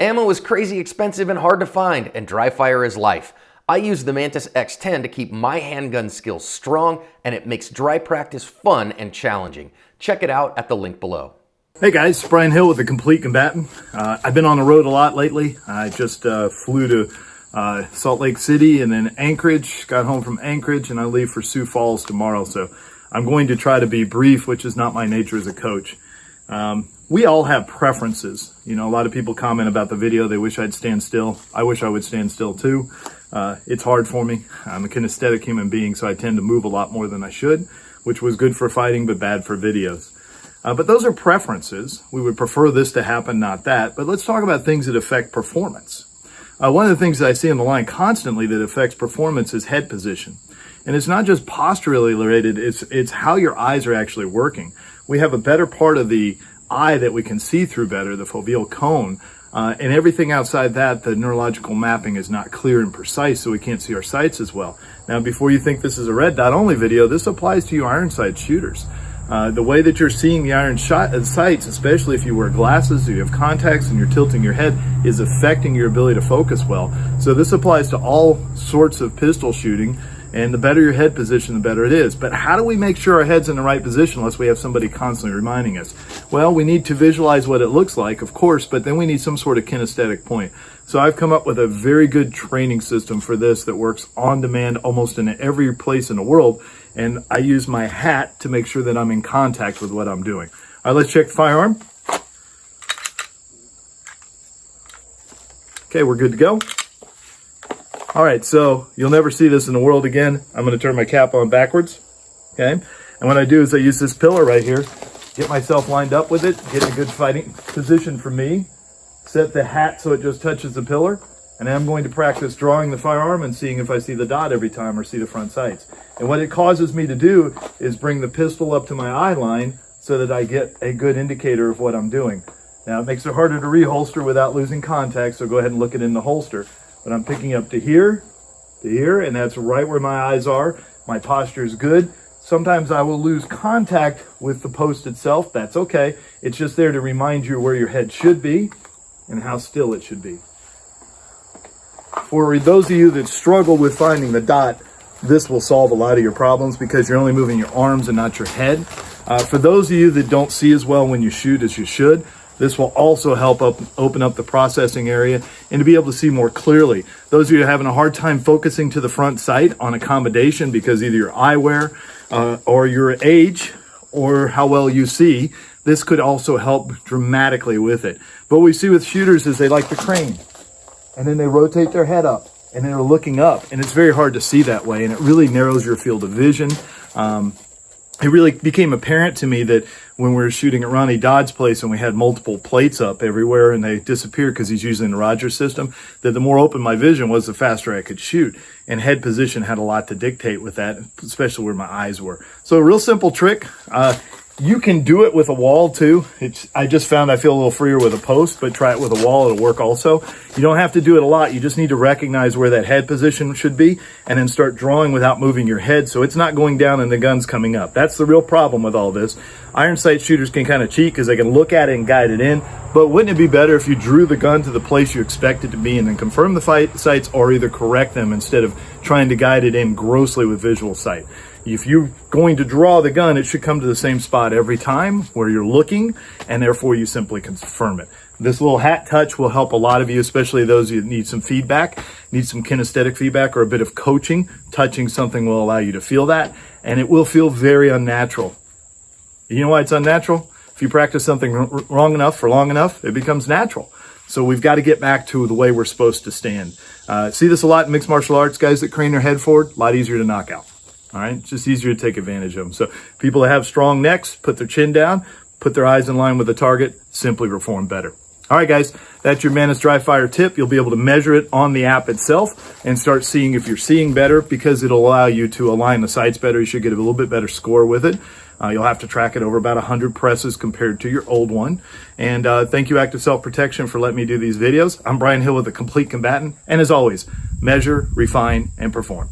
Ammo is crazy expensive and hard to find, and dry fire is life. I use the Mantis X10 to keep my handgun skills strong, and it makes dry practice fun and challenging. Check it out at the link below. Hey guys, Brian Hill with the Complete Combatant. I've been on the road a lot lately. I just flew to Salt Lake City and then Anchorage, got home from Anchorage, and I leave for Sioux Falls tomorrow. So I'm going to try to be brief, which is not my nature as a coach. We all have preferences. You know, a lot of people comment about the video. They wish I'd stand still. I wish I would stand still too. It's hard for me. I'm a kinesthetic human being, so I tend to move a lot more than I should, which was good for fighting, but bad for videos. But those are preferences. We would prefer this to happen, not that. But let's talk about things that affect performance. One of the things that I see on the line constantly that affects performance is head position. And it's not just posturally related, it's how your eyes are actually working. We have a better part of the eye that we can see through better, the foveal cone, and everything outside that, the neurological mapping is not clear and precise, so we can't see our sights as well. Now, before you think this is a red dot only video, this applies to you iron sight shooters. The way that you're seeing the iron sights, especially if you wear glasses, or you have contacts and you're tilting your head, is affecting your ability to focus well. So this applies to all sorts of pistol shooting, and the better your head position, the better it is. But how do we make sure our head's in the right position unless we have somebody constantly reminding us? Well, we need to visualize what it looks like, of course, but then we need some sort of kinesthetic point. So I've come up with a very good training system for this that works on demand almost in every place in the world. And I use my hat to make sure that I'm in contact with what I'm doing. All right, let's check the firearm. Okay, we're good to go. All right, so you'll never see this in the world again. I'm going to turn my cap on backwards, okay? And what I do is I use this pillar right here, get myself lined up with it, get a good fighting position for me, set the hat so it just touches the pillar, and I'm going to practice drawing the firearm and seeing if I see the dot every time or see the front sights. And what it causes me to do is bring the pistol up to my eye line so that I get a good indicator of what I'm doing. Now, it makes it harder to reholster without losing contact, so go ahead and look it in the holster. But I'm picking up to here, and that's right where my eyes are. My posture is good. Sometimes I will lose contact with the post itself. That's okay. It's just there to remind you where your head should be and how still it should be. For those of you that struggle with finding the dot, this will solve a lot of your problems because you're only moving your arms and not your head. For those of you that don't see as well when you shoot as you should, this will also help open up the processing area and to be able to see more clearly. Those of you having a hard time focusing to the front sight on accommodation because either your eyewear or your age or how well you see, this could also help dramatically with it. But what we see with shooters is they like to crane and then they rotate their head up and they're looking up, and it's very hard to see that way, and it really narrows your field of vision. It really became apparent to me that when we were shooting at Ronnie Dodd's place and we had multiple plates up everywhere and they disappeared because he's using the Rogers system, that the more open my vision was, the faster I could shoot. And head position had a lot to dictate with that, especially where my eyes were. So a real simple trick. You can do it with a wall too. I just found I feel a little freer with a post, but try it with a wall, it'll work also. You don't have to do it a lot. You just need to recognize where that head position should be and then start drawing without moving your head so it's not going down and the gun's coming up. That's the real problem with all this. Iron sight shooters can kind of cheat because they can look at it and guide it in, but wouldn't it be better if you drew the gun to the place you expect it to be and then confirm the sights or either correct them instead of trying to guide it in grossly with visual sight? If you're going to draw the gun, it should come to the same spot every time where you're looking, and therefore you simply confirm it. This little hat touch will help a lot of you, especially those who need some feedback, need some kinesthetic feedback or a bit of coaching. Touching something will allow you to feel that, and it will feel very unnatural. You know why it's unnatural? If you practice something wrong enough for long enough, it becomes natural. So we've got to get back to the way we're supposed to stand. See this a lot in mixed martial arts, guys that crane their head forward, a lot easier to knock out. All right, it's just easier to take advantage of them. So people that have strong necks, put their chin down, put their eyes in line with the target, simply perform better. All right, guys, that's your Mantis dry fire tip. You'll be able to measure it on the app itself and start seeing if you're seeing better because it'll allow you to align the sights better. You should get a little bit better score with it. You'll have to track it over about 100 presses compared to your old one. And thank you, Active Self-Protection, for letting me do these videos. I'm Brian Hill with the Complete Combatant. And as always, measure, refine, and perform.